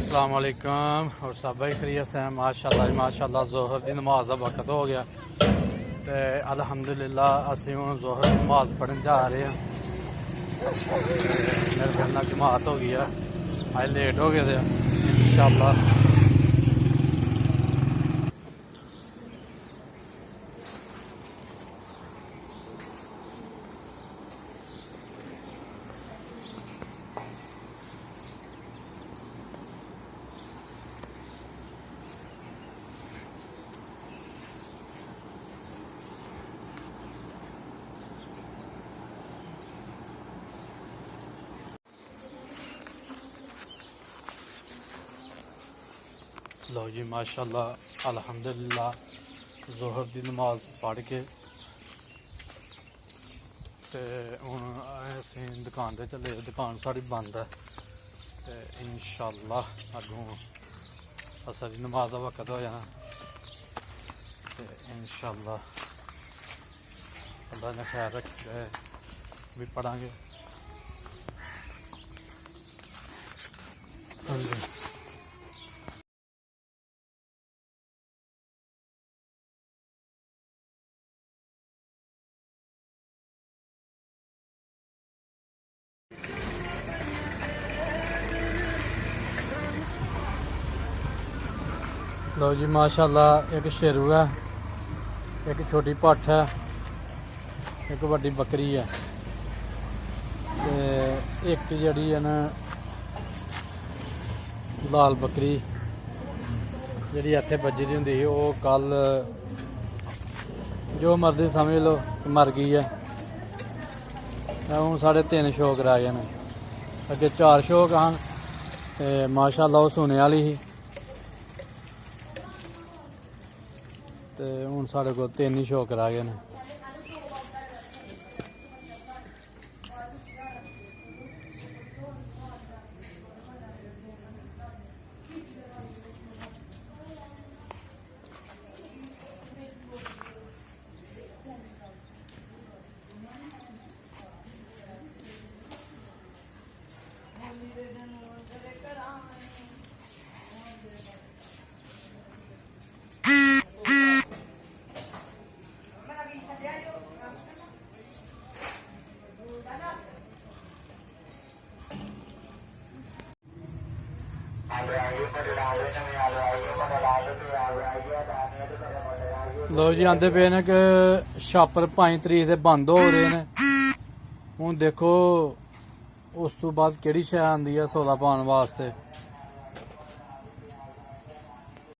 अस्सलाम वालेकुम और सब भाई खैरियत से हैं। माशाल्लाह जोहर की नमाज का वक्त हो गया तो अल्हम्दुलिल्लाह असीं हुण जोहर की नमाज पढ़न जा रहे हैं। मेरे ख्याल नाल जमात हो गई है, अज लेट हो गए थे इंशाल्लाह। लो जी माशाल्लाह अल्हम्दुलिल्लाह जोहर की नमाज पढ़ के ते हुण असीं दुकान ते चले। दुकान साड़ी बंद है ते इंशाल्लाह अगों असर की नमाज का वक्त हो जाना ते इंशाल्लाह अल्लाह ने खैर रखे भी पढ़ांगे। हाँ जी लो जी माशाल्लाह एक शेरू है, एक छोटी पट्ठ है, एक वड्डी बकरी है ते एक जड़ी है ना लाल बकरी जड़ी इत्थे बज्जी दी हुंदी ही ओह कल जो मर्जी समझ लो मर गई है। हुण साढ़े 3 शौक रह गए हैं, अगे 4 शौक हैं ते माशाल्लाह ओह सुने वाली ही ते हुण साढ़े कोल 3 ही शौक रह गए हैं। लो जी आंदे पे ने कि छापर 5 तरीक से बंद हो रहे हैं। हुण देखो उस तो बाद केड़ी शै आंदी है सौदा पाने वास्ते।